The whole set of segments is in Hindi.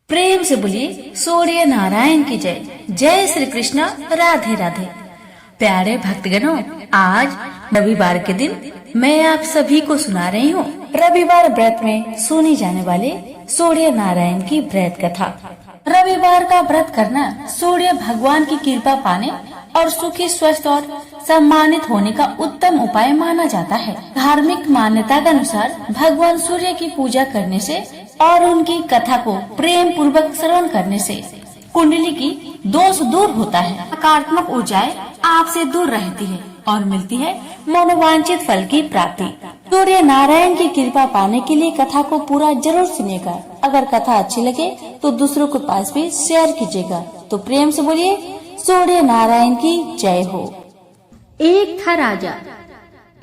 प्रेम से बोलिए सूर्य नारायण की जय। जय श्री कृष्ण, राधे राधे। प्यारे भक्तगणों, आज रविवार के दिन मैं आप सभी को सुना रही हूँ रविवार व्रत में सुनी जाने वाले सूर्य नारायण की व्रत कथा। रविवार का व्रत करना सूर्य भगवान की कृपा पाने और सुखी, स्वस्थ और सम्मानित होने का उत्तम उपाय माना जाता है। धार्मिक मान्यता के अनुसार भगवान सूर्य की पूजा करने से और उनकी कथा को प्रेम पूर्वक श्रवण करने से कुंडली की दोष दूर होता है, नकारात्मक ऊर्जाएं आपसे दूर रहती है और मिलती है मनोवांछित फल की प्राप्ति। सूर्य नारायण की कृपा पाने के लिए कथा को पूरा जरूर सुनिएगा। अगर कथा अच्छी लगे तो दूसरों के पास भी शेयर कीजिएगा। तो प्रेम से बोलिए सूर्य नारायण की जय हो। एक था राजा,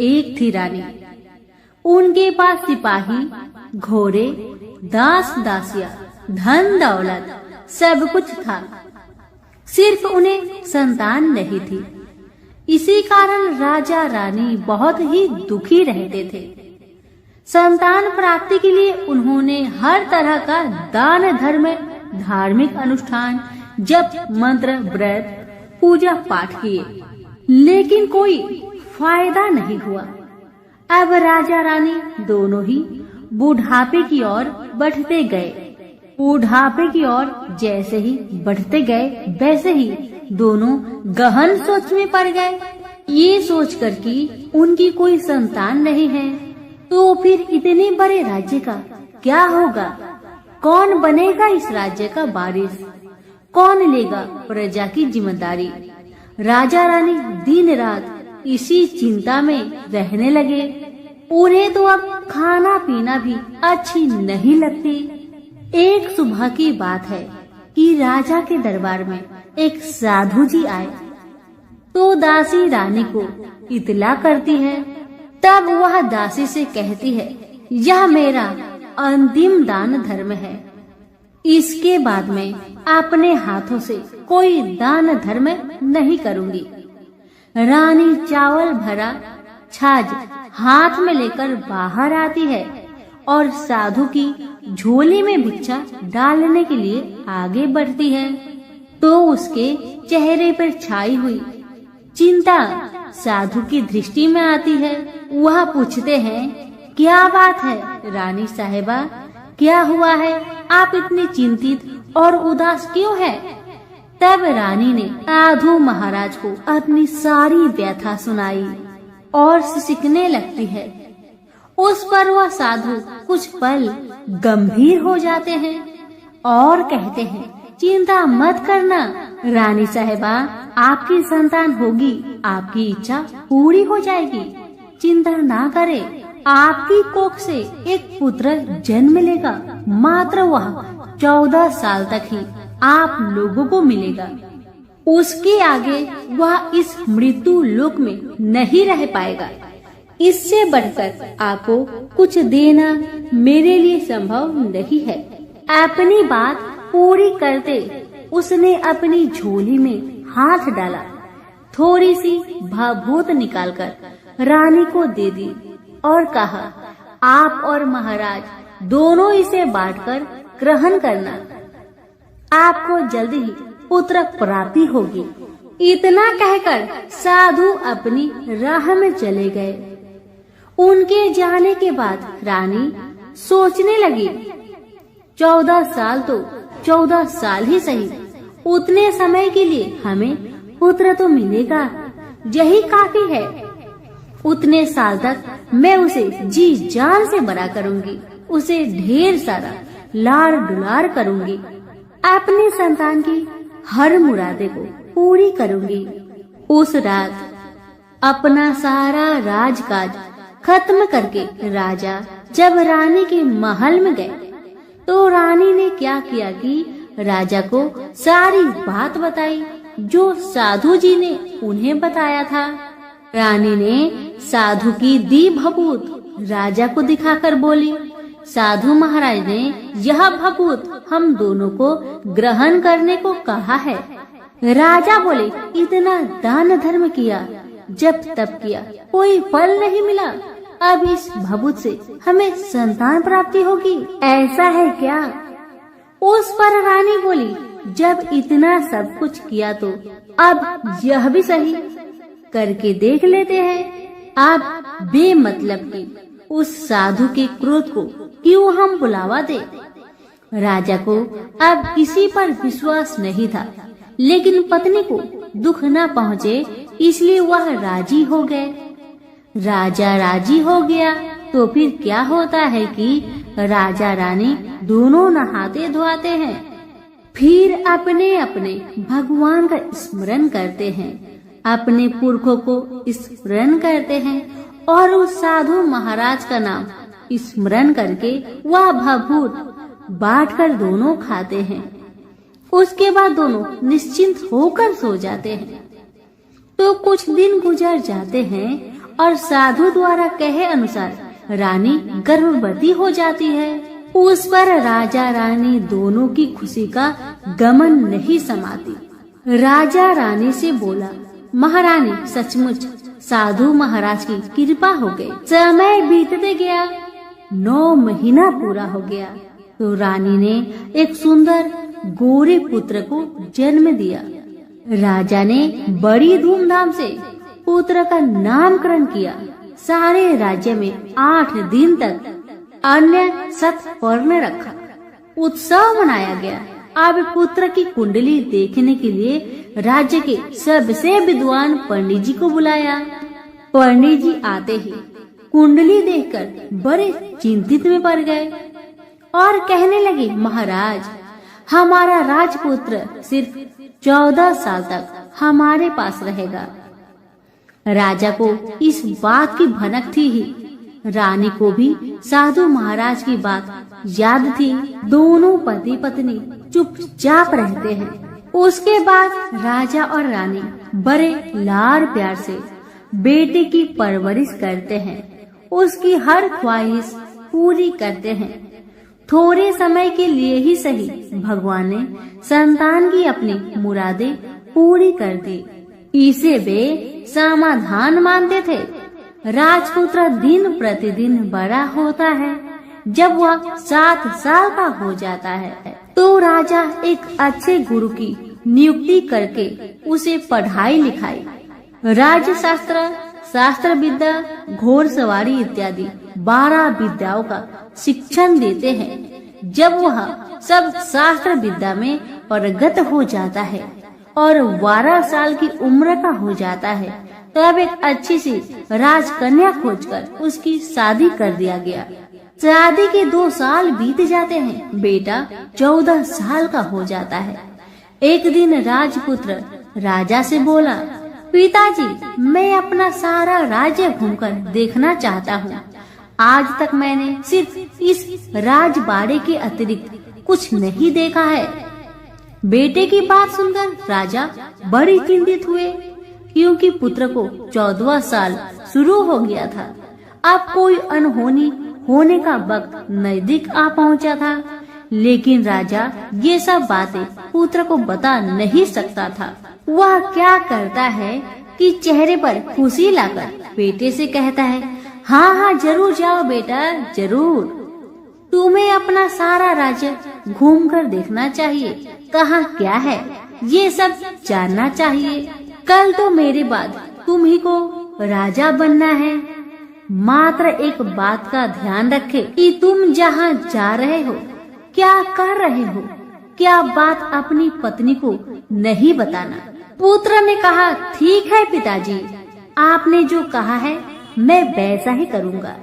एक थी रानी। उनके पास सिपाही, घोड़े, दास दासियां, धन दौलत सब कुछ था। सिर्फ उन्हें संतान नहीं थी। इसी कारण राजा रानी बहुत ही दुखी रहते थे। संतान प्राप्ति के लिए उन्होंने हर तरह का दान धर्म, धार्मिक अनुष्ठान, जप, मंत्र, व्रत, पूजा पाठ किए, लेकिन कोई फायदा नहीं हुआ। अब राजा रानी दोनों ही बुढ़ापे की ओर बढ़ते गए। बुढ़ापे की ओर जैसे ही बढ़ते गए वैसे ही दोनों गहन सोच में पड़ गए। ये सोचकर कि उनकी कोई संतान नहीं है तो फिर इतने बड़े राज्य का क्या होगा? कौन बनेगा इस राज्य का वारिस? कौन लेगा प्रजा की जिम्मेदारी? राजा रानी दिन रात इसी चिंता में रहने लगे। उन्हें तो अब खाना पीना भी अच्छी नहीं लगती। एक सुबह की बात है कि राजा के दरबार में एक साधु जी आए तो दासी रानी को इतला करती है। तब वह दासी से कहती है, यह मेरा अंतिम दान धर्म है। इसके बाद मैं अपने हाथों से कोई दान धर्म नहीं करूंगी। रानी चावल भरा छाछ हाथ में लेकर बाहर आती है और साधु की झोली में भिक्षा डालने के लिए आगे बढ़ती है तो उसके चेहरे पर छाई हुई चिंता साधु की दृष्टि में आती है। वह पूछते हैं, क्या बात है रानी साहिबा, क्या हुआ है? आप इतनी चिंतित और उदास क्यों है? तब रानी ने साधु महाराज को अपनी सारी व्यथा सुनाई और सिसकने लगती है। उस पर वह साधु कुछ पल गंभीर हो जाते हैं और कहते हैं, चिंता मत करना रानी साहिबा, आपकी संतान होगी, आपकी इच्छा पूरी हो जाएगी। चिंता ना करें, आपकी कोख से एक पुत्र जन्म लेगा। मात्र वह 14 साल तक ही आप लोगों को मिलेगा। उसके आगे वह इस मृत्यु लोक में नहीं रह पाएगा। इससे बढ़कर आपको कुछ देना मेरे लिए संभव नहीं है। अपनी बात पूरी करते उसने अपनी झोली में हाथ डाला, थोड़ी सी भाभूत निकालकर रानी को दे दी और कहा, आप और महाराज दोनों इसे बांटकर ग्रहण करना। आपको जल्दी ही पुत्र प्राप्ति होगी। इतना कहकर साधु अपनी राह में चले गए। उनके जाने के बाद रानी सोचने लगी, 14 साल तो 14 साल ही सही, उतने समय के लिए हमें पुत्र तो मिलेगा, यही काफी है। उतने साल तक मैं उसे जी जान से बड़ा करूंगी, उसे ढेर सारा लाड़ दुलार करूंगी, अपनी संतान की हर मुरादे को पूरी करूंगी। उस रात अपना सारा राजकाज खत्म करके राजा जब रानी के महल में गए तो रानी ने क्या किया कि राजा को सारी बात बताई जो साधु जी ने उन्हें बताया था। रानी ने साधु की दी भभूत राजा को दिखाकर बोली, साधु महाराज ने यह भभूत हम दोनों को ग्रहण करने को कहा है। राजा बोले, इतना दान धर्म किया, जब तब किया, कोई फल नहीं मिला। अब इस भभूत से हमें संतान प्राप्ति होगी, ऐसा है क्या? उस पर रानी बोली, जब इतना सब कुछ किया तो अब यह भी सही करके देख लेते हैं। अब बेमतलब की उस साधु के क्रोध को क्यों हम बुलावा दे। राजा को अब किसी पर विश्वास नहीं था, लेकिन पत्नी को दुख न पहुँचे इसलिए वह राजी हो गए। राजा राजी हो गया तो फिर क्या होता है कि राजा रानी दोनों नहाते धोआते हैं, फिर अपने अपने भगवान का स्मरण करते हैं, अपने पुरखों को स्मरण करते हैं और उस साधु महाराज का नाम स्मरण करके वह भभूत बांटकर दोनों खाते हैं। उसके बाद दोनों निश्चिंत होकर सो जाते हैं। तो कुछ दिन गुजर जाते हैं और साधु द्वारा कहे अनुसार रानी गर्भवती हो जाती है। उस पर राजा रानी दोनों की खुशी का गमन नहीं समाती। राजा रानी से बोला, महारानी सचमुच साधु महाराज की कृपा हो गई। समय बीतते गया, 9 महीना पूरा हो गया तो रानी ने एक सुंदर गोरे पुत्र को जन्म दिया। राजा ने बड़ी धूमधाम से पुत्र का नामकरण किया। सारे राज्य में 8 दिन तक अन्य सत्पर्ण रखा, उत्सव मनाया गया। अब पुत्र की कुंडली देखने के लिए राज्य के सबसे विद्वान पंडित जी को बुलाया। पंडित जी आते ही कुंडली देखकर बड़े चिंतित में पड़ गए और कहने लगे, महाराज हमारा राजपुत्र सिर्फ 14 साल तक हमारे पास रहेगा। राजा को इस बात की भनक थी ही, रानी को भी साधु महाराज की बात याद थी। दोनों पति पत्नी चुपचाप रहते हैं। उसके बाद राजा और रानी बड़े लाड़ प्यार से बेटे की परवरिश करते हैं, उसकी हर ख्वाहिश पूरी करते हैं। थोड़े समय के लिए ही सही भगवान ने संतान की अपनी मुरादें पूरी कर दी। इसे वे समाधान मानते थे। राजपुत्र दिन प्रतिदिन बड़ा होता है। जब वह 7 साल का हो जाता है तो राजा एक अच्छे गुरु की नियुक्ति करके उसे पढ़ाई लिखाई, राजशास्त्र, शास्त्र विद्या, घोड़सवारी इत्यादि 12 विद्याओं का शिक्षण देते हैं। जब वह सब शास्त्र विद्या में पारंगत हो जाता है और 12 साल की उम्र का हो जाता है तब एक अच्छी सी राजकन्या खोजकर उसकी शादी कर दिया गया। शादी के 2 साल बीत जाते हैं, बेटा 14 साल का हो जाता है। एक दिन राजपुत्र राजा से बोला, पिताजी मैं अपना सारा राज्य घूमकर देखना चाहता हूँ। आज तक मैंने सिर्फ इस राजबाड़े के अतिरिक्त कुछ नहीं देखा है। बेटे की बात सुनकर राजा बड़ी चिंतित हुए, क्योंकि पुत्र को 14वां साल शुरू हो गया था। अब कोई अनहोनी होने का वक्त नजदीक आ पहुंचा था, लेकिन राजा ये सब बातें पुत्र को बता नहीं सकता था। वह क्या करता है कि चेहरे पर खुशी लाकर बेटे से कहता है, हाँ हाँ जरूर जाओ बेटा, जरूर। तुम्हें अपना सारा राज्य घूमकर देखना चाहिए, कहाँ क्या है ये सब जानना चाहिए। कल तो मेरे बाद तुम ही को राजा बनना है। मात्र एक बात का ध्यान रखे कि तुम जहाँ जा रहे हो, क्या कर रहे हो, क्या बात अपनी पत्नी को नहीं बताना। पुत्र ने कहा, ठीक है पिताजी, आपने जो कहा है मैं वैसा ही करूँगा।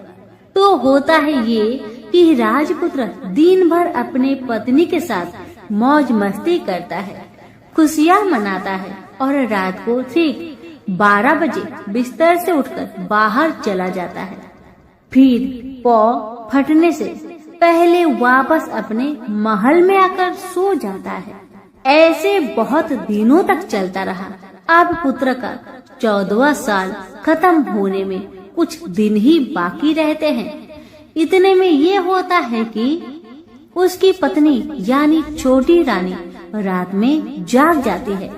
तो होता है ये कि राजपुत्र दिन भर अपने पत्नी के साथ मौज मस्ती करता है, खुशियाँ मनाता है और रात को ठीक 12 बजे बिस्तर से उठकर बाहर चला जाता है। फिर पौ फटने से पहले वापस अपने महल में आकर सो जाता है। ऐसे बहुत दिनों तक चलता रहा। अब पुत्र का 14वां साल खत्म होने में कुछ दिन ही बाकी रहते हैं। इतने में ये होता है कि उसकी पत्नी यानी छोटी रानी रात में जाग जाती है।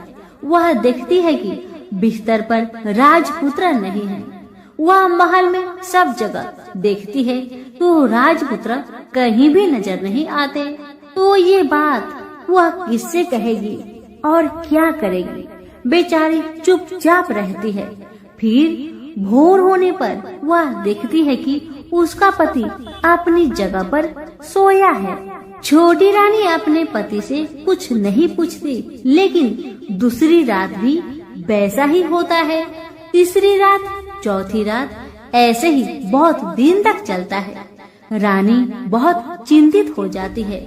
वह देखती है कि बिस्तर पर राजपुत्र नहीं है। वह महल में सब जगह देखती है तो राजपुत्र कहीं भी नजर नहीं आते। तो ये बात वह किससे कहेगी और क्या करेगी। बेचारी चुपचाप रहती है। फिर भोर होने पर वह देखती है कि उसका पति अपनी जगह पर सोया है। छोटी रानी अपने पति से कुछ नहीं पूछती, लेकिन दूसरी रात भी वैसा ही होता है। तीसरी रात, चौथी रात, ऐसे ही बहुत दिन तक चलता है। रानी बहुत चिंतित हो जाती है।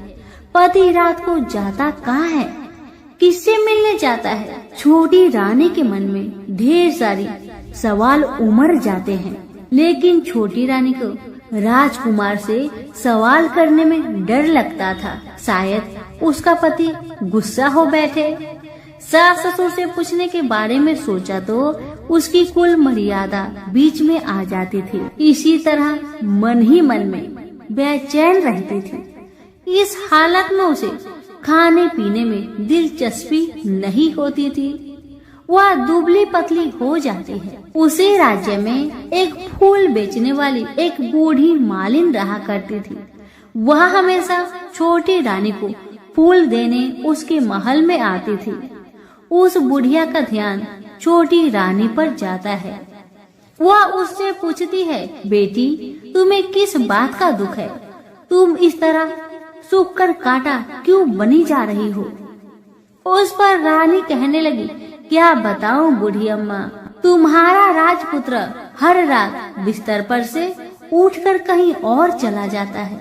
पति रात को जाता कहाँ है, किससे मिलने जाता है। छोटी रानी के मन में ढेर सारी सवाल उमड़ जाते हैं, लेकिन छोटी रानी को राजकुमार से सवाल करने में डर लगता था। शायद उसका पति गुस्सा हो बैठे। सास ससुर से पूछने के बारे में सोचा तो उसकी कुल मर्यादा बीच में आ जाती थी। इसी तरह मन ही मन में बेचैन रहती थी। इस हालत में उसे खाने पीने में दिलचस्पी नहीं होती थी। वह दुबली पतली हो जाती है। उसी राज्य में एक फूल बेचने वाली एक बूढ़ी मालिन रहा करती थी। वह हमेशा छोटी रानी को फूल देने उसके महल में आती थी। उस बुढ़िया का ध्यान छोटी रानी पर जाता है। वह उससे पूछती है, बेटी तुम्हें किस बात का दुख है? तुम इस तरह सूख कर काटा क्यों बनी जा रही हो? उस पर रानी कहने लगी, क्या बताऊं बूढ़ी अम्मा, तुम्हारा राजपुत्र हर रात बिस्तर पर से उठकर कहीं और चला जाता है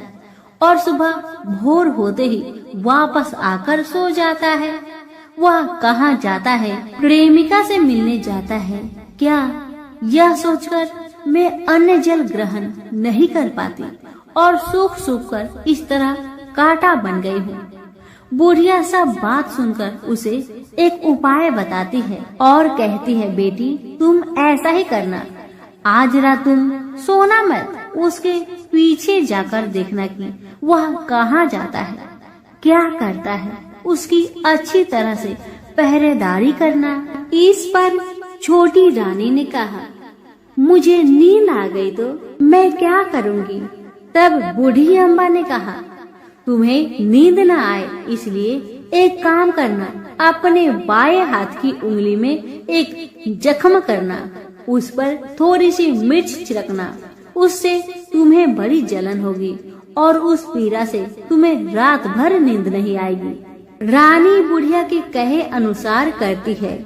और सुबह भोर होते ही वापस आकर सो जाता है। वह कहाँ जाता है? प्रेमिका से मिलने जाता है क्या? यह सोचकर मैं अन्न जल ग्रहण नहीं कर पाती और सूख सूख कर इस तरह कांटा बन गई हूँ। बुढ़िया सब बात सुनकर उसे एक उपाय बताती है और कहती है, बेटी तुम ऐसा ही करना, आज रात तुम सोना मत, उसके पीछे जाकर देखना कि वह कहाँ जाता है, क्या करता है, उसकी अच्छी तरह से पहरेदारी करना। इस पर छोटी रानी ने कहा, मुझे नींद आ गई तो मैं क्या करूँगी? तब बूढ़ी अम्मा ने कहा, तुम्हें नींद न आए इसलिए एक काम करना, अपने बाएं हाथ की उंगली में एक जख्म करना, उस पर थोड़ी सी मिर्च छिड़कना, उससे तुम्हें बड़ी जलन होगी और उस पीड़ा से तुम्हें रात भर नींद नहीं आएगी। रानी बुढ़िया के कहे अनुसार करती है।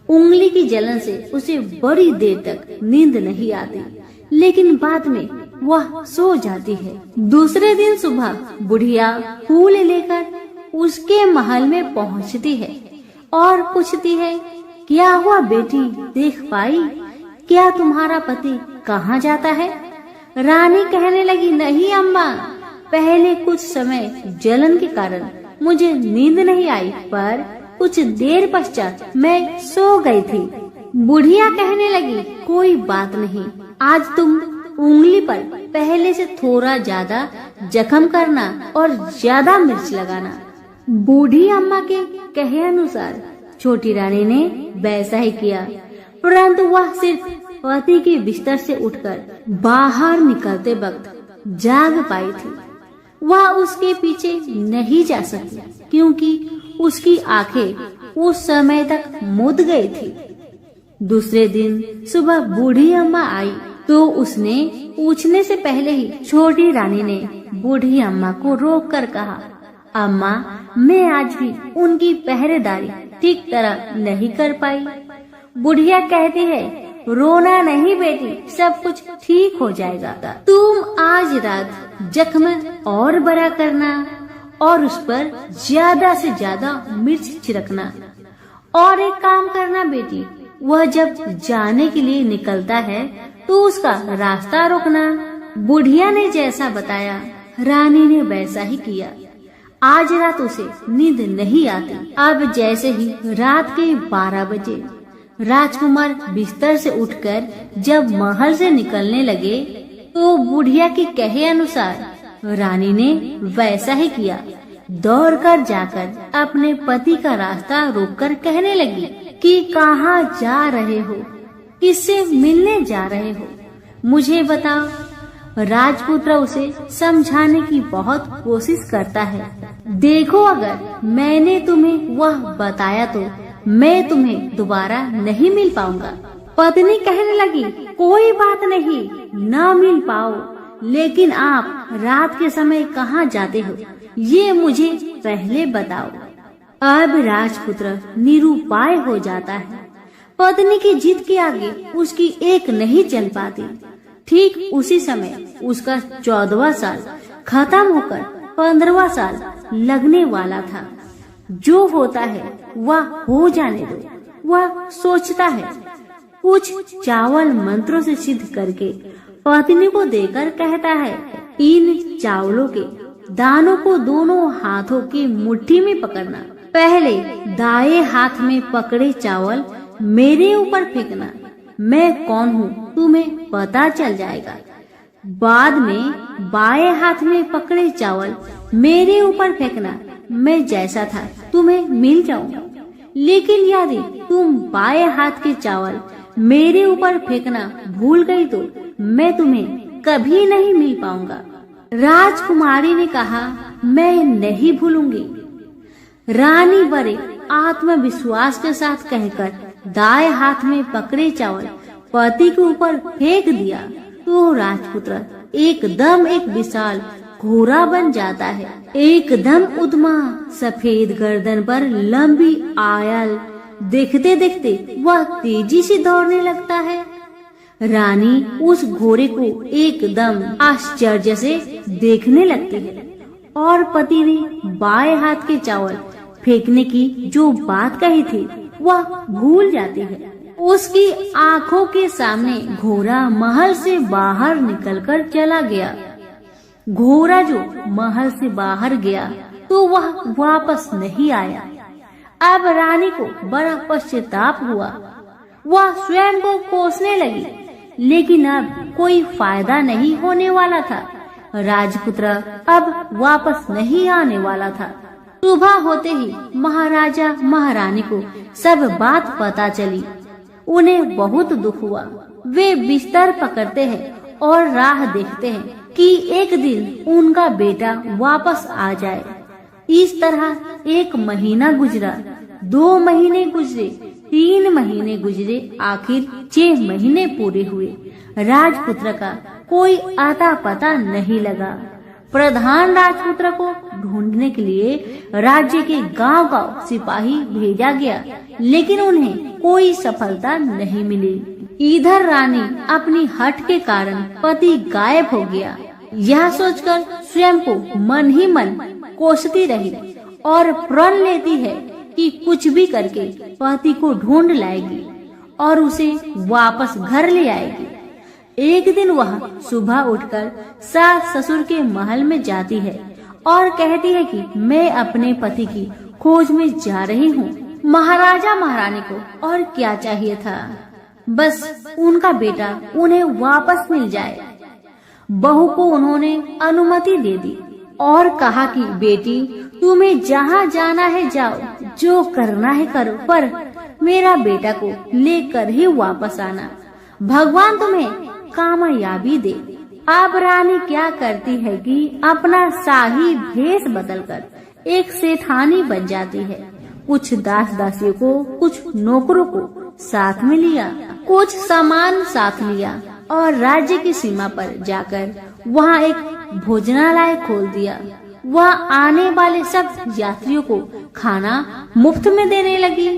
उंगली की जलन से उसे बड़ी देर तक नींद नहीं आती, लेकिन बाद में वह सो जाती है। दूसरे दिन सुबह बुढ़िया फूल लेकर उसके महल में पहुंचती है और पूछती है, क्या हुआ बेटी, देख पाई क्या तुम्हारा पति कहाँ जाता है? रानी कहने लगी, नहीं अम्मा, पहले कुछ समय जलन के कारण मुझे नींद नहीं आई, पर कुछ देर पश्चात मैं सो गई थी। बुढ़िया कहने लगी, कोई बात नहीं, आज तुम उंगली पर पहले से थोड़ा ज्यादा जख्म करना और ज्यादा मिर्च लगाना। बूढ़ी अम्मा के कहे अनुसार छोटी रानी ने वैसा ही किया, परंतु वह सिर्फ पति के बिस्तर से उठकर बाहर निकलते वक्त जाग पाई थी। वह उसके पीछे नहीं जा सकी क्योंकि उसकी आंखें उस समय तक मुद गई थी। दूसरे दिन सुबह बूढ़ी अम्मा आई तो उसने पूछने से पहले ही छोटी रानी ने बूढ़ी अम्मा को रोककर कहा, अम्मा, मैं आज भी उनकी पहरेदारी ठीक तरह नहीं कर पाई। बुढ़िया कहती है, रोना नहीं बेटी, सब कुछ ठीक हो जाएगा। तुम आज रात जख्म और बड़ा करना और उस पर ज्यादा से ज्यादा मिर्च छिड़कना। और एक काम करना बेटी, वह जब जाने के लिए निकलता है तो उसका रास्ता रोकना। बुढ़िया ने जैसा बताया रानी ने वैसा ही किया। आज रात उसे नींद नहीं आती। अब जैसे ही रात के 12 बजे राजकुमार बिस्तर से उठकर जब महल से निकलने लगे तो बुढ़िया के कहे अनुसार रानी ने वैसा ही किया। दौड़कर जाकर अपने पति का रास्ता रोककर कहने लगी कि कहाँ जा रहे हो, किससे मिलने जा रहे हो, मुझे बताओ। राजपुत्र उसे समझाने की बहुत कोशिश करता है, देखो अगर मैंने तुम्हें वह बताया तो मैं तुम्हें दोबारा नहीं मिल पाऊंगा। पत्नी कहने लगी, कोई बात नहीं, ना मिल पाओ, लेकिन आप रात के समय कहाँ जाते हो ये मुझे पहले बताओ। अब राजपुत्र निरुपाय हो जाता है। पत्नी की जिद के आगे उसकी एक नहीं चल पाती। ठीक उसी समय उसका 14वां साल खत्म होकर 15वां साल लगने वाला था। जो होता है वह हो जाने दो। वह सोचता है, कुछ चावल मंत्रों से सिद्ध करके पत्नी को देकर कहता है, इन चावलों के दानों को दोनों हाथों की मुट्ठी में पकड़ना। पहले दाएं हाथ में पकड़े चावल मेरे ऊपर फेंकना। मैं कौन हूँ तुम्हें पता चल जाएगा। बाद में बाएं हाथ में पकड़े चावल मेरे ऊपर फेंकना। मैं जैसा था तुम्हें मिल जाऊंगा। लेकिन यदि तुम बाएं हाथ के चावल मेरे ऊपर फेंकना भूल गई तो मैं तुम्हें कभी नहीं मिल पाऊंगा। राजकुमारी ने कहा, मैं नहीं भूलूंगी। रानी बड़े आत्मविश्वास के साथ कहकर दाएं हाथ में पकड़े चावल पति के ऊपर फेंक दिया तो राजपुत्र एकदम एक विशाल घोड़ा बन जाता है। एकदम उद्यमा सफेद गर्दन पर लंबी आयल देखते देखते वह तेजी से दौड़ने लगता है। रानी उस घोड़े को एकदम आश्चर्य से देखने लगती है और पति ने बाएं हाथ के चावल फेंकने की जो बात कही थी वह भूल जाती है। उसकी आंखों के सामने घोड़ा महल से बाहर निकलकर चला गया। घोड़ा जो महल से बाहर गया तो वह वापस नहीं आया। अब रानी को बड़ा पश्चाताप हुआ। वह स्वयं को कोसने लगी, लेकिन अब कोई फायदा नहीं होने वाला था। राजपुत्र अब वापस नहीं आने वाला था। सुबह होते ही महाराजा महारानी को सब बात पता चली। उन्हें बहुत दुख हुआ। वे बिस्तर पकड़ते हैं और राह देखते हैं कि एक दिन उनका बेटा वापस आ जाए। इस तरह 1 महीना गुजरा, 2 महीने गुजरे, 3 महीने गुजरे, आखिर 6 महीने पूरे हुए। राजपुत्र का कोई आता पता नहीं लगा। प्रधान राजपुत्र को ढूंढने के लिए राज्य के गांव-गांव सिपाही भेजा गया, लेकिन उन्हें कोई सफलता नहीं मिली। इधर रानी अपनी हठ के कारण पति गायब हो गया। यह सोचकर स्वयं को मन ही मन कोसती रही और प्रण लेती है कि कुछ भी करके पति को ढूंढ लाएगी और उसे वापस घर ले आएगी। एक दिन वह सुबह उठकर सास ससुर के महल में जाती है और कहती है कि मैं अपने पति की खोज में जा रही हूँ। महाराजा महारानी को और क्या चाहिए था, बस उनका बेटा उन्हें वापस मिल जाए। बहू को उन्होंने अनुमति दे दी और कहा कि बेटी तुम्हें जहाँ जाना है जाओ, जो करना है करो, पर मेरा बेटा को लेकर ही वापस आना। भगवान तुम्हें कामयाबी दे। अब रानी क्या करती है कि अपना शाही भेष बदलकर एक सेठानी बन जाती है। कुछ दास दासियों को, कुछ नौकरों को साथ में लिया, कुछ सामान साथ लिया और राज्य की सीमा पर जाकर वहाँ एक भोजनालय खोल दिया। वह आने वाले सब यात्रियों को खाना मुफ्त में देने लगी।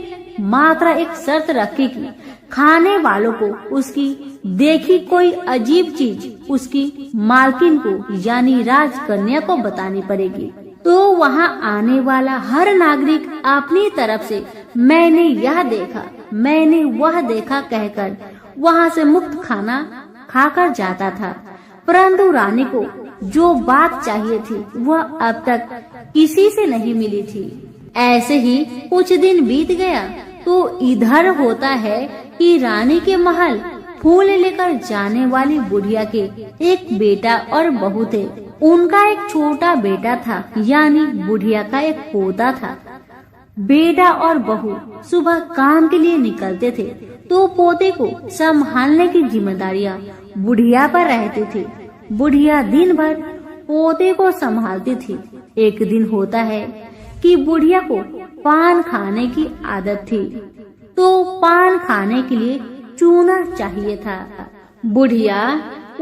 मात्र एक शर्त रखी कि खाने वालों को उसकी देखी कोई अजीब चीज उसकी मालकिन को यानी राजकन्या को बतानी पड़ेगी। तो वहाँ आने वाला हर नागरिक अपनी तरफ से मैंने यह देखा, मैंने वह देखा कहकर वहाँ से मुफ्त खाना खाकर जाता था। परंतु रानी को जो बात चाहिए थी वह अब तक किसी से नहीं मिली थी। ऐसे ही कुछ दिन बीत गया तो इधर होता है कि रानी के महल फूल लेकर जाने वाली बुढ़िया के एक बेटा और बहू थे। उनका एक छोटा बेटा था, यानी बुढ़िया का एक पोता था। बेटा और बहू सुबह काम के लिए निकलते थे तो पोते को संभालने की जिम्मेदारियां बुढ़िया पर रहती थी। बुढ़िया दिन भर पोते को संभालती थी। एक दिन होता है कि बुढ़िया को पान खाने की आदत थी, तो पान खाने के लिए चूना चाहिए था। बुढ़िया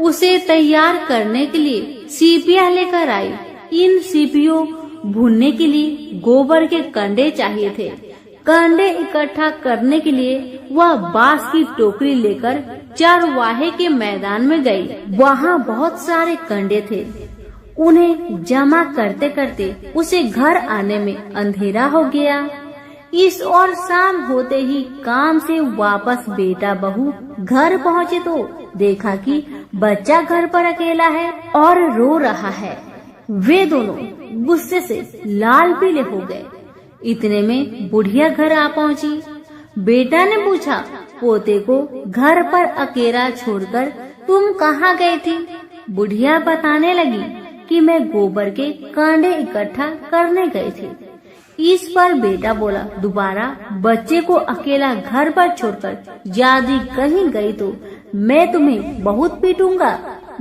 उसे तैयार करने के लिए सीपियाँ लेकर आई। इन सीपियों भूनने के लिए गोबर के कंडे चाहिए थे। कंडे इकट्ठा करने के लिए वह बांस की टोकरी लेकर चरवाहे के मैदान में गई। वहाँ बहुत सारे कंडे थे। उन्हें जमा करते करते उसे घर आने में अंधेरा हो गया। इस और शाम होते ही काम से वापस बेटा बहू घर पहुँचे तो देखा कि बच्चा घर पर अकेला है और रो रहा है। वे दोनों गुस्से से लाल पीले हो गए। इतने में बुढ़िया घर आ पहुँची। बेटा ने पूछा, पोते को घर पर अकेला छोड़कर तुम कहाँ गई थी? बुढ़िया बताने लगी कि मैं गोबर के कांडे इकट्ठा करने गई थी। इस पर बेटा बोला, दोबारा बच्चे को अकेला घर पर छोड़कर यदि कहीं गई तो मैं तुम्हें बहुत पीटूंगा।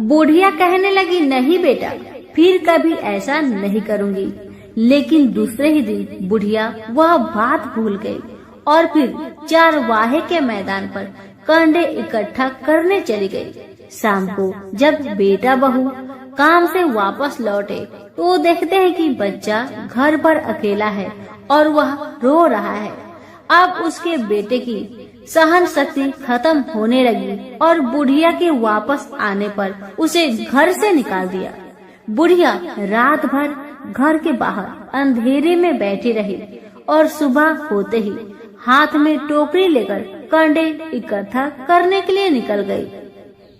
बुढ़िया कहने लगी, नहीं बेटा, फिर कभी ऐसा नहीं करूंगी। लेकिन दूसरे ही दिन बुढ़िया वह बात भूल गई और फिर चरवाहे के मैदान पर कंडे इकट्ठा करने चली गई। शाम को जब बेटा बहू काम से वापस लौटे तो देखते हैं कि बच्चा घर पर अकेला है और वह रो रहा है। अब उसके बेटे की सहन शक्ति खत्म होने लगी और बुढ़िया के वापस आने पर उसे घर से निकाल दिया। बुढ़िया रात भर घर के बाहर अंधेरे में बैठी रही और सुबह होते ही हाथ में टोकरी लेकर कंडे इकट्ठा करने के लिए निकल गई।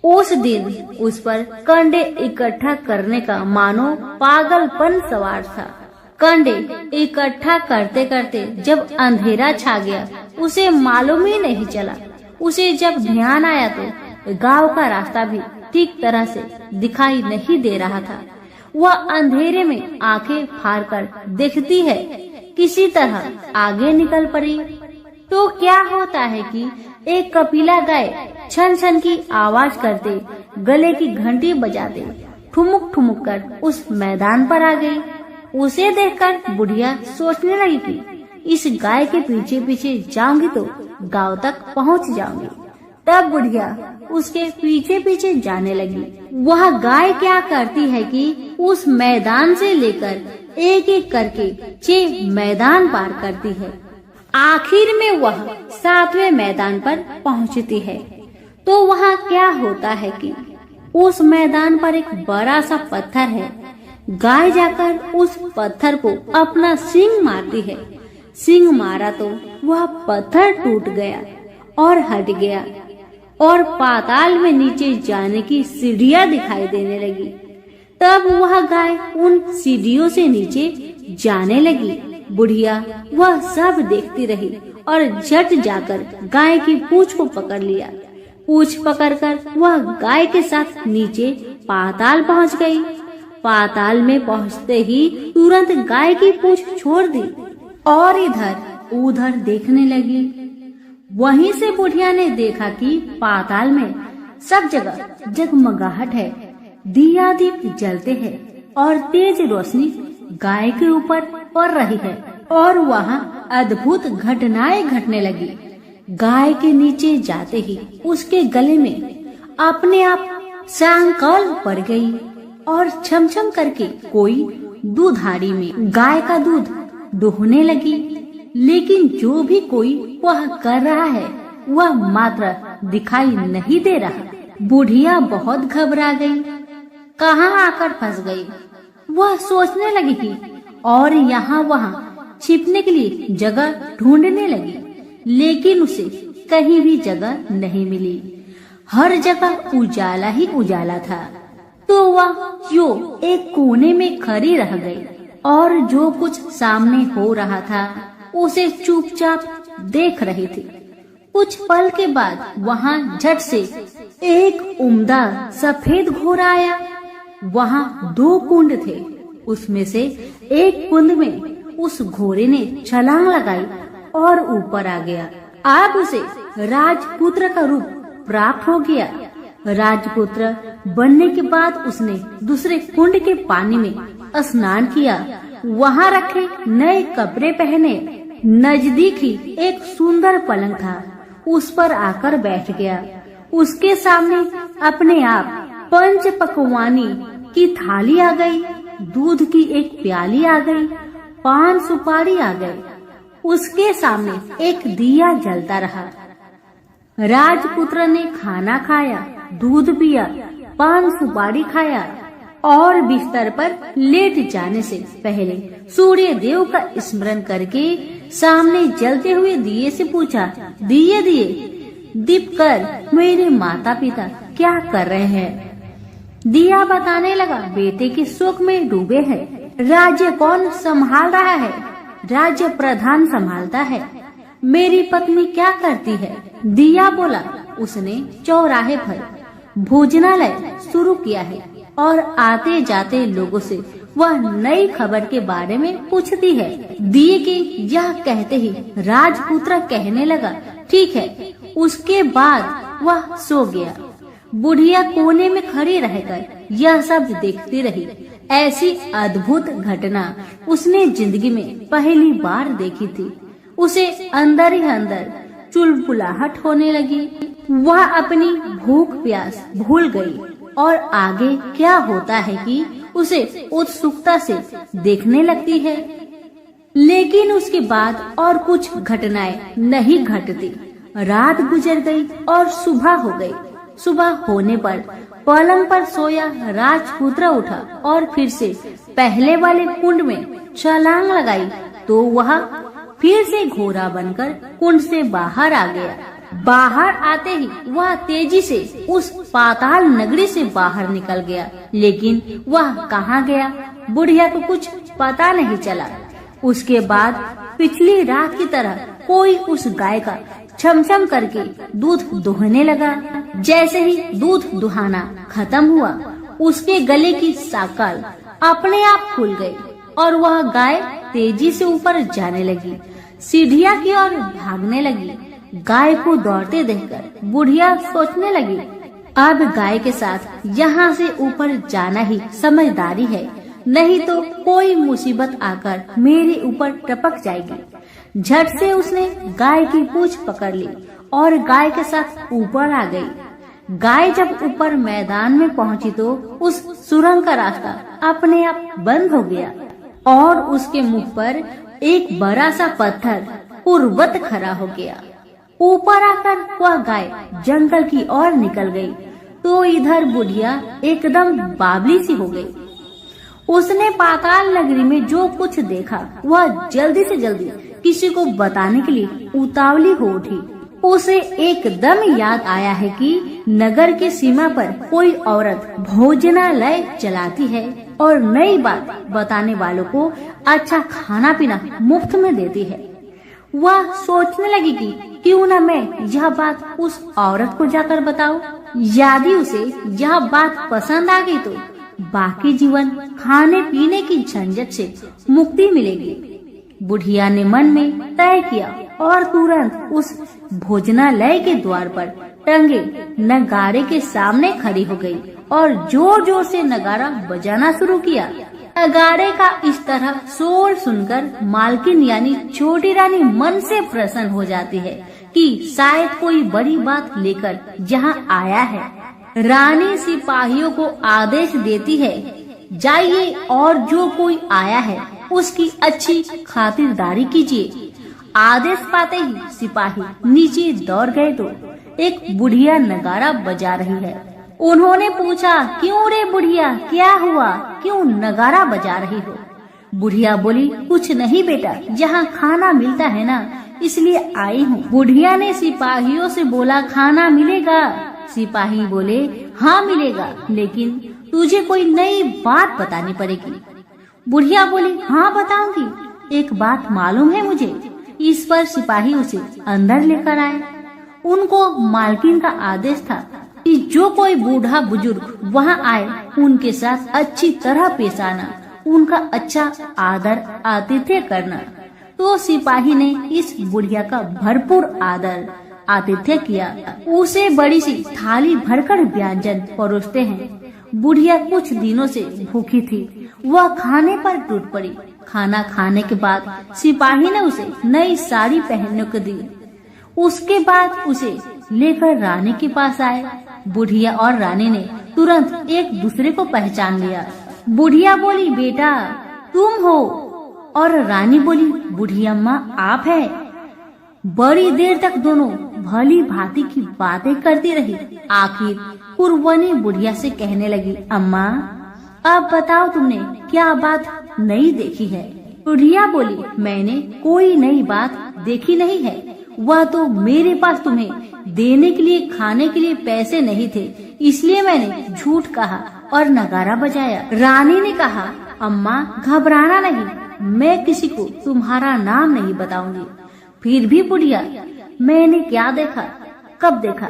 उस दिन उस पर कंडे इकट्ठा करने का मानो पागलपन सवार था। कंडे इकट्ठा करते करते जब अंधेरा छा गया उसे मालूम ही नहीं चला। उसे जब ध्यान आया तो गांव का रास्ता भी ठीक तरह से दिखाई नहीं दे रहा था। वह अंधेरे में आंखें फाड़कर देखती है, किसी तरह आगे निकल पड़ी तो क्या होता है कि एक कपिला गाय छन छन की आवाज करते गले की घंटी बजाते ठुमुक ठुमुक कर उस मैदान पर आ गई। उसे देखकर बुढ़िया सोचने लगी कि इस गाय के पीछे पीछे जाऊंगी तो गांव तक पहुंच जाऊंगी। तब बुढ़िया उसके पीछे पीछे जाने लगी। वह गाय क्या करती है कि उस मैदान से लेकर एक एक करके 6 मैदान पार करती है। आखिर में वह 7वें मैदान पर पहुंचती है तो वहाँ क्या होता है कि उस मैदान पर एक बड़ा सा पत्थर है। गाय जाकर उस पत्थर को अपना सींग मारती है। सींग मारा तो वह पत्थर टूट गया और हट गया और पाताल में नीचे जाने की सीढ़ियां दिखाई देने लगी। तब वह गाय उन सीढ़ियों से नीचे जाने लगी। बुढ़िया वह सब देखती रही और झट जाकर गाय की पूंछ को पकड़ लिया। पूंछ पकड़कर वह गाय के साथ नीचे पाताल पहुंच गई। पाताल में पहुंचते ही तुरंत गाय की पूंछ छोड़ दी और इधर उधर देखने लगी। वहीं से बुढ़िया ने देखा कि पाताल में सब जगह जगमगाहट है, दिया दीप जलते हैं और तेज रोशनी गाय के ऊपर पड़ रही है और वहाँ अद्भुत घटनाएं घटने लगी। गाय के नीचे जाते ही उसके गले में अपने आप सांकल पड़ गई और छमछम करके कोई दूधाड़ी में गाय का दूध दोहने लगी। लेकिन जो भी कोई वह कर रहा है वह मात्र दिखाई नहीं दे रहा। बुढ़िया बहुत घबरा गई, कहाँ आकर फंस गई। वह सोचने लगी कि और यहाँ वहाँ छिपने के लिए जगह ढूंढने लगी, लेकिन उसे कहीं भी जगह नहीं मिली। हर जगह उजाला ही उजाला था। तो वह जो एक कोने में खड़ी रह गई और जो कुछ सामने हो रहा था उसे चुपचाप देख रही थी। कुछ पल के बाद वहाँ झट से एक उम्दा सफेद घोड़ा आया। वहाँ 2 कुंड थे। उसमें से एक कुंड में उस घोड़े ने छलांग लगाई और ऊपर आ गया। अब उसे राजपुत्र का रूप प्राप्त हो गया। राजपुत्र बनने के बाद उसने दूसरे कुंड के पानी में स्नान किया, वहाँ रखे नए कपड़े पहने। नजदीक ही एक सुंदर पलंग था, उस पर आकर बैठ गया। उसके सामने अपने आप पंच पकवानी की थाली आ गई, दूध की एक प्याली आ गई, पान सुपारी आ गई। उसके सामने एक दिया जलता रहा। राजपुत्र ने खाना खाया, दूध पिया, पान सुपारी खाया और बिस्तर पर लेट जाने से पहले सूर्य देव का स्मरण करके सामने जलते हुए दिए से पूछा, दिए दीप कर मेरे माता पिता क्या कर रहे हैं? दिया बताने लगा, बेटे के शोक में डूबे हैं। राज्य कौन संभाल रहा है? राज्य प्रधान संभालता है। मेरी पत्नी क्या करती है? दिया बोला, उसने चौराहे पर भोजनालय शुरू किया है और आते जाते लोगों से वह नई खबर के बारे में पूछती है। दिए के यह कहते ही राजपुत्र कहने लगा, ठीक है। उसके बाद वह सो गया। बुढ़िया कोने में खड़ी रहकर यह सब देखती रही। ऐसी अद्भुत घटना उसने जिंदगी में पहली बार देखी थी। उसे अंदर ही अंदर चुलबुलाहट होने लगी। वह अपनी भूख प्यास भूल गई और आगे क्या होता है कि उसे उत्सुकता से देखने लगती है। लेकिन उसके बाद और कुछ घटनाएं नहीं घटती। रात गुजर गई और सुबह हो गई। सुबह होने पर पलंग पर सोया राजपुत्र उठा और फिर से पहले वाले कुंड में छलांग लगाई तो वह फिर से घोड़ा बनकर कुंड से बाहर आ गया। बाहर आते ही वह तेजी से उस पाताल नगरी से बाहर निकल गया। लेकिन वह कहाँ गया, बुढ़िया को कुछ पता नहीं चला। उसके बाद पिछली रात की तरह कोई उस गाय का छमछम करके दूध दुहने लगा। जैसे ही दूध दुहाना खत्म हुआ, उसके गले की साकल अपने आप खुल गई और वह गाय तेजी से ऊपर जाने लगी, सीढ़िया की ओर भागने लगी। गाय को दौड़ते देखकर बुढ़िया सोचने लगी, अब गाय के साथ यहाँ से ऊपर जाना ही समझदारी है, नहीं तो कोई मुसीबत आकर मेरे ऊपर टपक जाएगी। झट से उसने गाय की पूंछ पकड़ ली और गाय के साथ ऊपर आ गई। गाय जब ऊपर मैदान में पहुंची तो उस सुरंग का रास्ता अपने आप बंद हो गया और उसके मुख पर एक बड़ा सा पत्थर पूर्ववत खड़ा हो गया। ऊपर आकर वह गाय जंगल की ओर निकल गई तो इधर बुढ़िया एकदम बावली सी हो गई। उसने पाताल नगरी में जो कुछ देखा वह जल्दी से जल्दी किसी को बताने के लिए उतावली हो उठी। उसे एकदम याद आया है कि नगर की सीमा पर कोई औरत भोजनालय चलाती है और नई बात बताने वालों को अच्छा खाना पीना मुफ्त में देती है। वह सोचने लगी कि क्यों न मैं यह बात उस औरत को जाकर बताऊं। यदि उसे यह बात पसंद आ गई तो बाकी जीवन खाने पीने की झंझट से मुक्ति मिलेगी। बुढ़िया ने मन में तय किया और तुरंत उस भोजनालय के द्वार पर टंगे नगाड़े के सामने खड़ी हो गई और जोर जोर से नगाड़ा बजाना शुरू किया। नगाड़े का इस तरह शोर सुनकर मालकिन यानी छोटी रानी मन से प्रसन्न हो जाती है कि शायद कोई बड़ी बात लेकर यहाँ आया है। रानी सिपाहियों को आदेश देती है, जाइए और जो कोई आया है उसकी अच्छी खातिरदारी कीजिए। आदेश पाते ही सिपाही नीचे दौड़ गए तो एक बुढ़िया नगाड़ा बजा रही है। उन्होंने पूछा, क्यों रे बुढ़िया, क्या हुआ, क्यों नगाड़ा बजा रही हो? बुढ़िया बोली, कुछ नहीं बेटा, यहाँ खाना मिलता है ना, इसलिए आई हूँ। बुढ़िया ने सिपाहियों से बोला, खाना मिलेगा? सिपाही बोले, हाँ मिलेगा, लेकिन तुझे कोई नई बात बतानी पड़ेगी। बुढ़िया बोली, हाँ बताऊंगी, एक बात मालूम है मुझे। इस पर सिपाही उसे अंदर लेकर आए। उनको मालकिन का आदेश था कि जो कोई बूढ़ा बुजुर्ग वहाँ आए उनके साथ अच्छी तरह पेश आना, उनका अच्छा आदर आतिथ्य करना। तो सिपाही ने इस बुढ़िया का भरपूर आदर आतिथ्य किया। उसे बड़ी सी थाली भरकर व्यंजन परोसते हैं। बुढ़िया कुछ दिनों से भूखी थी। वह खाने पर टूट पड़ी। खाना खाने के बाद सिपाही ने उसे नई साड़ी पहनने को दी। उसके बाद उसे लेकर रानी के पास आए। बुढ़िया और रानी ने तुरंत एक दूसरे को पहचान लिया। बुढ़िया बोली, बेटा तुम हो? और रानी बोली, बुढ़िया अम्मा आप है। बड़ी देर तक दोनों भली भांति की बातें करती रही। आखिर कुरवनी बुढ़िया से कहने लगी, अम्मा अब बताओ तुमने क्या बात नई देखी है? बुढ़िया बोली, मैंने कोई नई बात देखी नहीं है। वह तो मेरे पास तुम्हें देने के लिए खाने के लिए पैसे नहीं थे, इसलिए मैंने झूठ कहा और नगारा बजाया। रानी ने कहा, अम्मा घबराना नहीं, मैं किसी को तुम्हारा नाम नहीं बताऊंगी। फिर भी बुढ़िया मैंने क्या देखा, कब देखा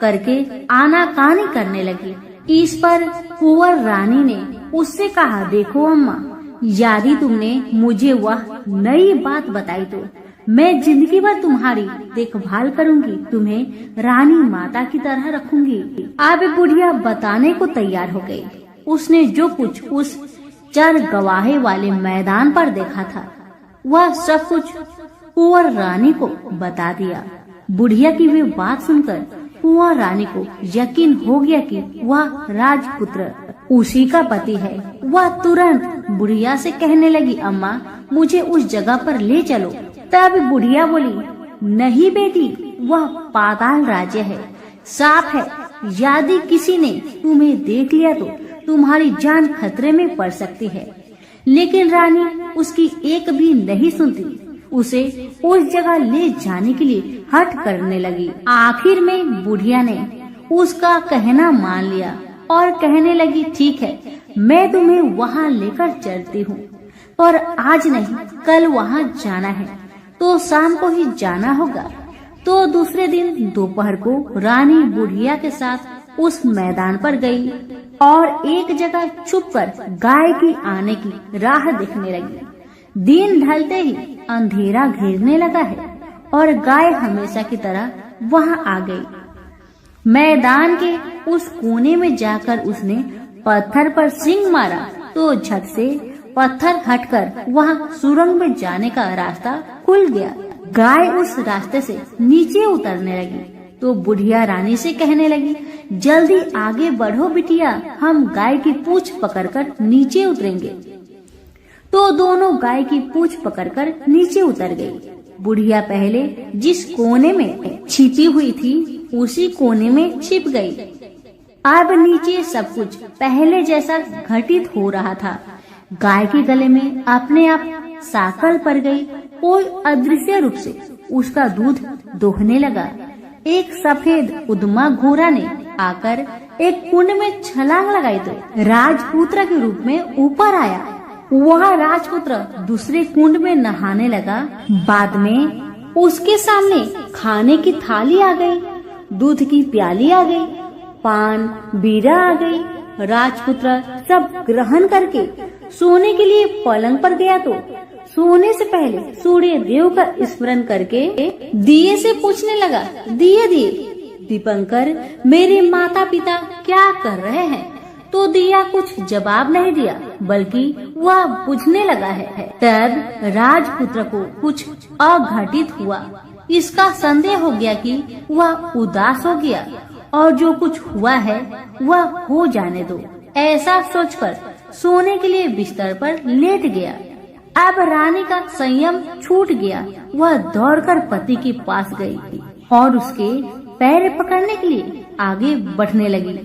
करके आनाकानी करने लगी। इस पर कुंवर रानी ने उससे कहा, देखो अम्मा, यदि तुमने मुझे वह नई बात बताई तो मैं जिंदगी भर तुम्हारी देखभाल करूंगी, तुम्हें रानी माता की तरह रखूंगी। अब बुढ़िया बताने को तैयार हो गई। उसने जो कुछ उस चर गवाहे वाले मैदान पर देखा था वह सब कुछ कुंवर रानी को बता दिया। बुढ़िया की वे बात सुनकर कुंवर रानी को यकीन हो गया कि वह राजपुत्र उसी का पति है। वह तुरंत बुढ़िया से कहने लगी, अम्मा मुझे उस जगह पर ले चलो। तब बुढ़िया बोली, नहीं बेटी, वह पाताल राज्य है, साफ है। यदि किसी ने तुम्हें देख लिया तो तुम्हारी जान खतरे में पड़ सकती है। लेकिन रानी उसकी एक भी नहीं सुनती। उसे उस जगह ले जाने के लिए हठ करने लगी। आखिर में बुढ़िया ने उसका कहना मान लिया और कहने लगी, ठीक है, मैं तुम्हें वहाँ लेकर चलती हूँ, पर आज नहीं कल वहाँ जाना है तो शाम को ही जाना होगा। तो दूसरे दिन दोपहर को रानी बुढ़िया के साथ उस मैदान पर गई और एक जगह छुपकर गाय की आने की राह देखने लगी। दिन ढलते ही अंधेरा घेरने लगा है और गाय हमेशा की तरह वहां आ गई। मैदान के उस कोने में जाकर उसने पत्थर पर सींग मारा तो झट से पत्थर हटकर वहां सुरंग में जाने का रास्ता खुल गया। गाय उस रास्ते से नीचे उतरने लगी तो बुढ़िया रानी से कहने लगी, जल्दी आगे बढ़ो बिटिया, हम गाय की पूंछ पकड़कर नीचे उतरेंगे। तो दोनों गाय की पूंछ पकड़कर नीचे उतर गई। बुढ़िया पहले जिस कोने में छिपी हुई थी उसी कोने में छिप गई। अब नीचे सब कुछ पहले जैसा घटित हो रहा था। गाय के गले में अपने आप साकल पड़ गई। कोई अदृश्य रूप से उसका दूध दोहने लगा। एक सफेद उद्मा घोड़ा ने आकर एक कुंड में छलांग लगाई तो राजपुत्र के रूप में ऊपर आया। वह राजपुत्र दूसरे कुंड में नहाने लगा। बाद में उसके सामने खाने की थाली आ गई, दूध की प्याली आ गई, पान बीड़ा आ गई। राजपुत्र सब ग्रहण करके सोने के लिए पलंग पर गया तो सोने से पहले सूर्य देव का स्मरण करके दिए से पूछने लगा, दिए दिए दीपंकर, मेरे माता पिता क्या कर रहे हैं? तो दिया कुछ जवाब नहीं दिया बल्कि वह बुझने लगा है। तब राजपुत्र को कुछ अघटित हुआ। इसका संदेह हो गया कि वह उदास हो गया और जो कुछ हुआ है वह हो जाने दो, ऐसा सोचकर सोने के लिए बिस्तर पर लेट गया। अब रानी का संयम छूट गया। वह दौड़कर पति के पास गई और उसके पैर पकड़ने के लिए आगे बढ़ने लगी।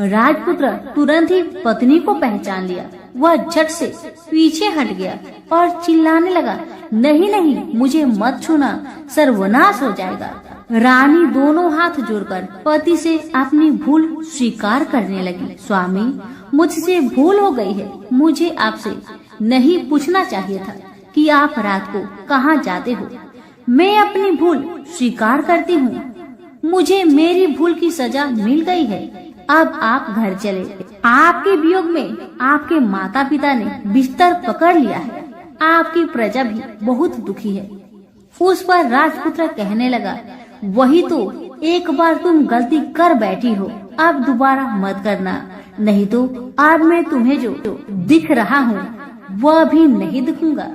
राजपुत्र तुरंत ही पत्नी को पहचान लिया। वह झट से पीछे हट गया और चिल्लाने लगा, नहीं नहीं, मुझे मत छूना, सर्वनाश हो जाएगा। रानी दोनों हाथ जोड़कर पति से अपनी भूल स्वीकार करने लगी। स्वामी, मुझसे भूल हो गई है। मुझे आपसे नहीं पूछना चाहिए था कि आप रात को कहाँ जाते हो। मैं अपनी भूल स्वीकार करती हूँ। मुझे मेरी भूल की सजा मिल गई है। अब आप घर चले। आपके वियोग में आपके माता पिता ने बिस्तर पकड़ लिया है। आपकी प्रजा भी बहुत दुखी है। उस पर राजपुत्र कहने लगा, वही तो, एक बार तुम गलती कर बैठी हो, अब दोबारा मत करना। नहीं तो अब मैं तुम्हें जो दिख रहा हूँ वह भी नहीं दिखूंगा।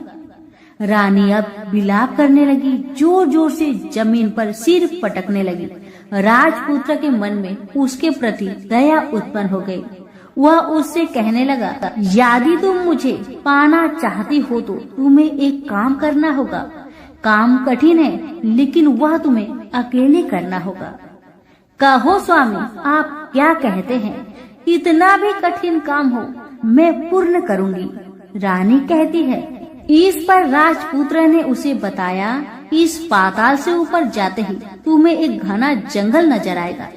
रानी अब विलाप करने लगी, जोर जोर से जमीन पर सिर पटकने लगी। राजपुत्र के मन में उसके प्रति दया उत्पन्न हो गई। वह उससे कहने लगा, यदि तुम मुझे पाना चाहती हो तो तुम्हें एक काम करना होगा। काम कठिन है, लेकिन वह तुम्हें अकेले करना होगा। कहो स्वामी, आप क्या कहते हैं? इतना भी कठिन काम हो मैं पूर्ण करूंगी। रानी कहती है। इस पर राजपुत्र ने उसे बताया, इस पाताल से ऊपर जाते ही तुम्हें एक घना जंगल नजर आएगा।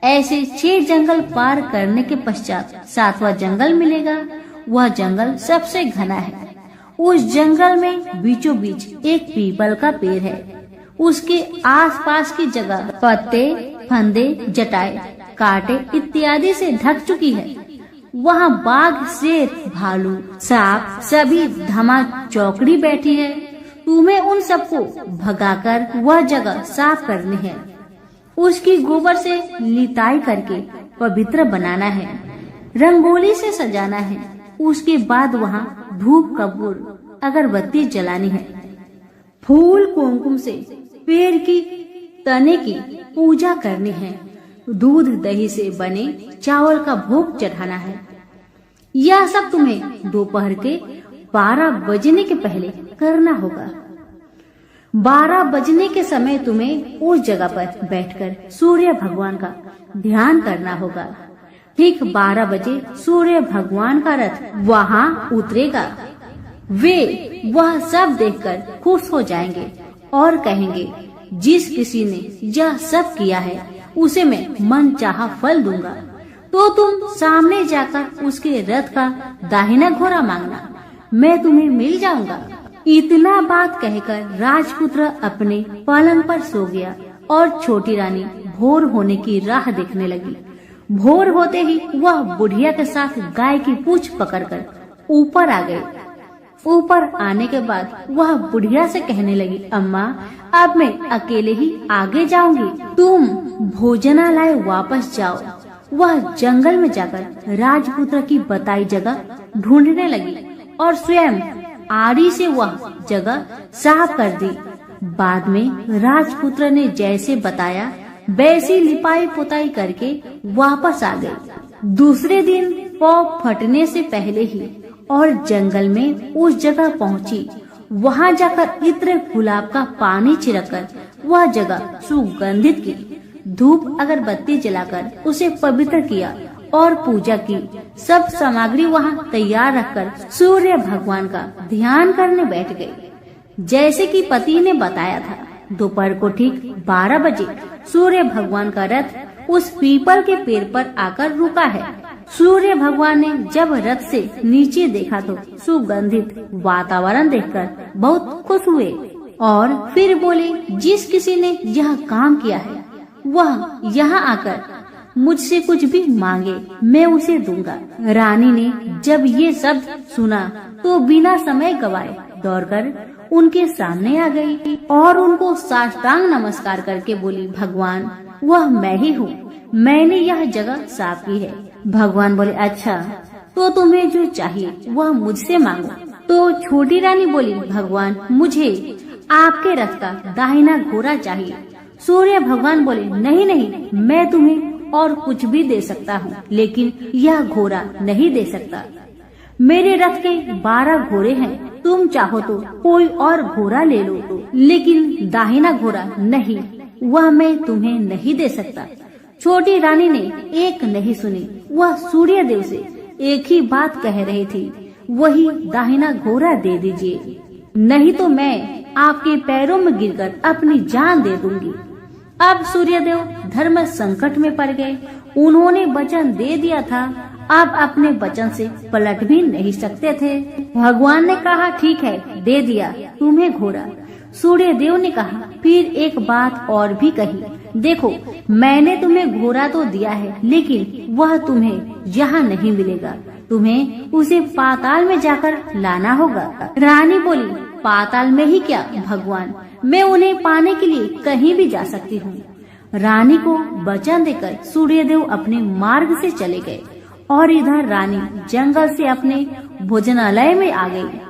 ऐसे 6 जंगल पार करने के पश्चात 7वां जंगल मिलेगा। वह जंगल सबसे घना है। उस जंगल में बीचों बीच एक पीपल का पेड़ है। उसके आसपास की जगह पत्ते, फंदे, जटाएं, कांटे इत्यादि से ढक चुकी है। वहाँ बाघ, शेर, भालू, सांप सभी धमा चौकड़ी बैठी है। तुम्हें उन सबको भगाकर वह जगह साफ करनी है। उसकी गोबर से लिताई करके पवित्र बनाना है। रंगोली से सजाना है। उसके बाद वहाँ धूप, कपूर, अगरबत्ती जलानी है। फूल, कुमकुम से पेड़ की तने की पूजा करनी है। दूध, दही से बने चावल का भोग चढ़ाना है। यह सब तुम्हें दोपहर के 12 बजने के पहले करना होगा। 12 बजने के समय तुम्हें उस जगह पर बैठकर सूर्य भगवान का ध्यान करना होगा। ठीक 12 बजे सूर्य भगवान का रथ वहाँ उतरेगा। वे वह सब देखकर खुश हो जाएंगे और कहेंगे, जिस किसी ने यह सब किया है उसे मैं मन चाहा फल दूंगा। तो तुम सामने जाकर उसके रथ का दाहिना घोड़ा मांगना, मैं तुम्हें मिल जाऊंगा। इतना बात कहकर राजपुत्र अपने पलंग पर सो गया और छोटी रानी भोर होने की राह देखने लगी। भोर होते ही वह बुढ़िया के साथ गाय की पूंछ पकड़कर ऊपर आ गई। ऊपर आने के बाद वह बुढ़िया से कहने लगी, अम्मा, अब मैं अकेले ही आगे जाऊंगी, तुम भोजनालय वापस जाओ। वह जंगल में जाकर राजपुत्र की बताई जगह ढूंढने लगी और स्वयं आरी से वह जगह साफ कर दी। बाद में राजपुत्र ने जैसे बताया वैसी लिपाई पुताई करके वापस आ गई। दूसरे दिन पौ फटने से पहले ही और जंगल में उस जगह पहुंची। वहां जाकर इत्र गुलाब का पानी छिड़ककर वह जगह सुगंधित की। धूप अगरबत्ती जलाकर उसे पवित्र किया और पूजा की। सब सामग्री वहाँ तैयार रखकर सूर्य भगवान का ध्यान करने बैठ गई। जैसे कि पति ने बताया था, दोपहर को ठीक 12 बजे सूर्य भगवान का रथ उस पीपल के पेड़ पर आकर रुका है। सूर्य भगवान ने जब रथ से नीचे देखा तो सुगंधित वातावरण देखकर बहुत खुश हुए और फिर बोले, जिस किसी ने यह काम किया है वह यहाँ आकर मुझसे कुछ भी मांगे, मैं उसे दूंगा। रानी ने जब ये सब सुना तो बिना समय गवाए दौड़कर उनके सामने आ गई और उनको साष्टांग नमस्कार करके बोली, भगवान, वह मैं ही हूँ, मैंने यह जगह साफ की है। भगवान बोले, अच्छा, तो तुम्हें जो चाहिए वह मुझसे मांगो। तो छोटी रानी बोली, भगवान, मुझे आपके रथ का दाहिना घोड़ा चाहिए। सूर्य भगवान बोले, नहीं नहीं, मैं तुम्हें और कुछ भी दे सकता हूँ, लेकिन यह घोड़ा नहीं दे सकता। मेरे रथ के 12 घोड़े हैं, तुम चाहो तो कोई और घोड़ा ले लो, लेकिन दाहिना घोड़ा नहीं, वह मैं तुम्हें नहीं दे सकता। छोटी रानी ने एक नहीं सुनी। वह सूर्य देव से एक ही बात कह रही थी, वही दाहिना घोड़ा दे दीजिए, नहीं तो मैं आपके पैरों में गिरकर अपनी जान दे दूंगी। अब सूर्यदेव धर्म संकट में पड़ गए। उन्होंने वचन दे दिया था, अब अपने वचन से पलट भी नहीं सकते थे। भगवान ने कहा, ठीक है, दे दिया तुम्हें घोड़ा। सूर्यदेव ने कहा, फिर एक बात और भी कही, देखो, मैंने तुम्हें घोड़ा तो दिया है, लेकिन वह तुम्हें यहाँ नहीं मिलेगा, तुम्हें उसे पाताल में जाकर लाना होगा। रानी बोली, पाताल में ही क्या भगवान, मैं उन्हें पाने के लिए कहीं भी जा सकती हूँ। रानी को वचन देकर सूर्यदेव अपने मार्ग से चले गए और इधर रानी जंगल से अपने भोजनालय में आ गई।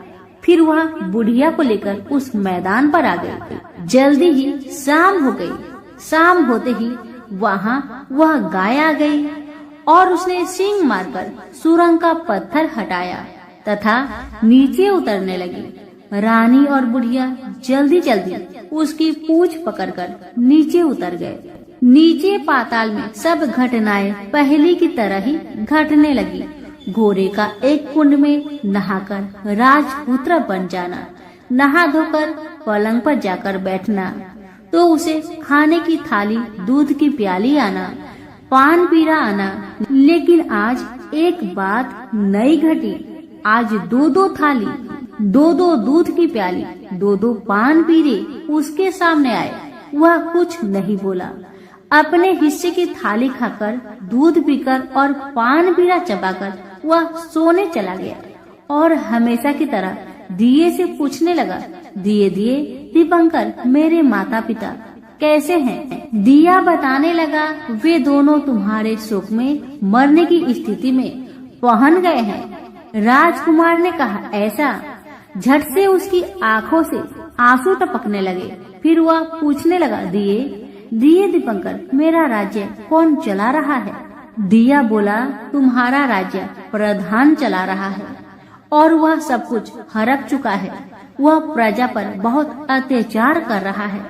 फिर वह बुढ़िया को लेकर उस मैदान पर आ गई। जल्दी ही शाम हो गई। शाम होते ही वहाँ वह गाय आ गई और उसने सींग मारकर सुरंग का पत्थर हटाया तथा नीचे उतरने लगी। रानी और बुढ़िया जल्दी जल्दी उसकी पूंछ पकड़कर नीचे उतर गए। नीचे पाताल में सब घटनाएं पहले की तरह ही घटने लगी। घोड़े का एक कुंड में नहाकर राजपुत्र बन जाना, नहा धोकर पलंग पर जाकर बैठना, तो उसे खाने की थाली, दूध की प्याली आना, पान पीरा आना। लेकिन आज एक बात नई घटी। आज दो दो थाली, दो दो दूध की प्याली, दो दो पान पीरे उसके सामने आए। वह कुछ नहीं बोला। अपने हिस्से की थाली खाकर, दूध पीकर और पान पीरा चबाकर वह सोने चला गया और हमेशा की तरह दिए से पूछने लगा, दिए दिए दीपंकर, मेरे माता पिता कैसे हैं? दिया बताने लगा, वे दोनों तुम्हारे शोक में मरने की स्थिति में पहुंच गए हैं। राजकुमार ने कहा, ऐसा? झट से उसकी आंखों से आंसू टपकने लगे। फिर वह पूछने लगा, दिए दिए दीपंकर, मेरा राज्य कौन चला रहा है? दिया बोला, तुम्हारा राज्य प्रधान चला रहा है और वह सब कुछ हड़प चुका है। वह प्रजा पर बहुत अत्याचार कर रहा है।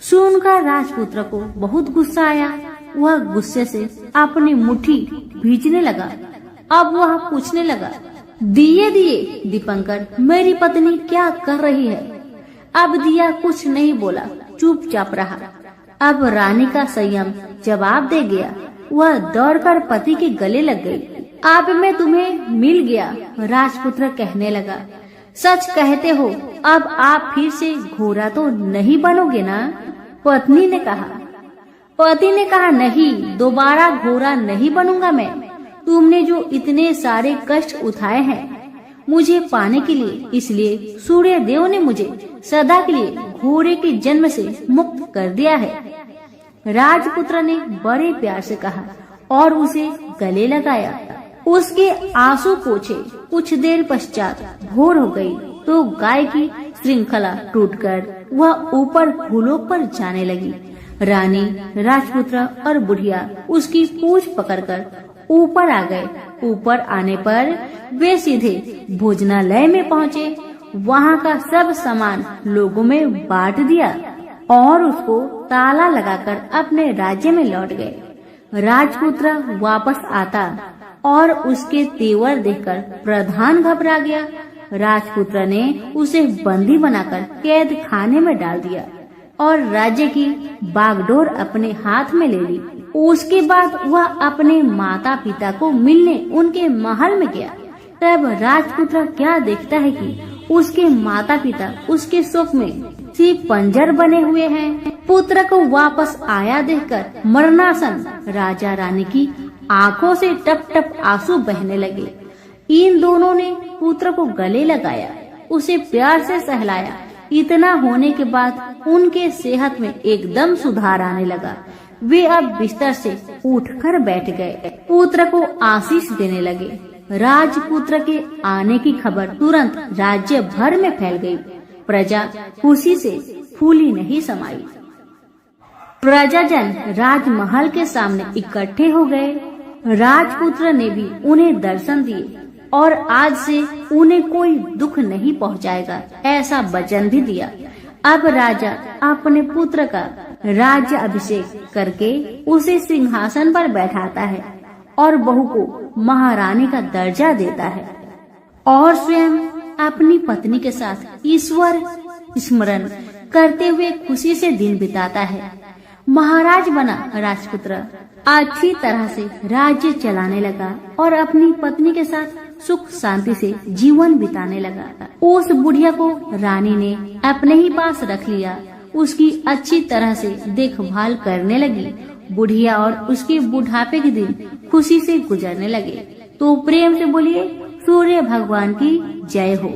सुनकर राजपुत्र को बहुत गुस्सा आया। वह गुस्से से अपनी मुट्ठी भींचने लगा। अब वह पूछने लगा, दिए दिए दीपंकर, मेरी पत्नी क्या कर रही है? अब दिया कुछ नहीं बोला, चुपचाप रहा। अब रानी का संयम जवाब दे गया। वह दौड़कर पति के गले लग गई। अब मैं तुम्हें मिल गया, राजपुत्र कहने लगा। सच कहते हो, अब आप फिर से घोड़ा तो नहीं बनोगे ना? पत्नी ने कहा। पति ने कहा, नहीं, दोबारा घोड़ा नहीं बनूंगा मैं। तुमने जो इतने सारे कष्ट उठाए हैं मुझे पाने के लिए, इसलिए सूर्य देव ने मुझे सदा के लिए घोड़े के जन्म से मुक्त कर दिया है। राजपुत्र ने बड़े प्यार से कहा और उसे गले लगाया। उसके आंसू पोंछे। कुछ देर पश्चात भोर हो गई तो गाय की श्रृंखला टूटकर वह ऊपर भूलोक पर जाने लगी। रानी, राजपुत्र और बुढ़िया उसकी पूंछ पकड़कर ऊपर आ गए। ऊपर आने पर वे सीधे भोजनालय में पहुँचे। वहाँ का सब सामान लोगों में बांट दिया और उसको ताला लगाकर अपने राज्य में लौट गए। राजपुत्र वापस आता और उसके तेवर देखकर प्रधान घबरा गया। राजपुत्र ने उसे बंदी बनाकर कैद खाने में डाल दिया और राज्य की बागडोर अपने हाथ में ले ली। उसके बाद वह अपने माता पिता को मिलने उनके महल में गया। तब राजपुत्र क्या देखता है कि उसके माता पिता उसके शोक में सिर्फ पंजर बने हुए हैं। पुत्र को वापस आया देखकर मरणासन राजा रानी की आंखों से टप टप आंसू बहने लगे। इन दोनों ने पुत्र को गले लगाया, उसे प्यार से सहलाया। इतना होने के बाद उनके सेहत में एकदम सुधार आने लगा। वे अब बिस्तर से उठकर बैठ गए। पुत्र को आशीष देने लगे। राजपुत्र के आने की खबर तुरंत राज्य भर में फैल गई। प्रजा खुशी से फूली नहीं समाई। प्रजाजन राजमहल के सामने इकट्ठे हो गए। राजपुत्र ने भी उन्हें दर्शन दिए और आज से उन्हें कोई दुख नहीं पहुंचाएगा, ऐसा वचन भी दिया। अब राजा अपने पुत्र का राज्य अभिषेक करके उसे सिंहासन पर बैठाता है और बहू को महारानी का दर्जा देता है और स्वयं अपनी पत्नी के साथ ईश्वर स्मरण करते हुए खुशी से दिन बिताता है। महाराज बना राजपुत्र अच्छी तरह से राज्य चलाने लगा और अपनी पत्नी के साथ सुख शांति से जीवन बिताने लगा। उस बुढ़िया को रानी ने अपने ही पास रख लिया। उसकी अच्छी तरह से देखभाल करने लगी। बुढ़िया और उसके बुढ़ापे के दिन खुशी से गुजरने लगे। तो प्रेम से बोलिए, सूर्य भगवान की जय हो।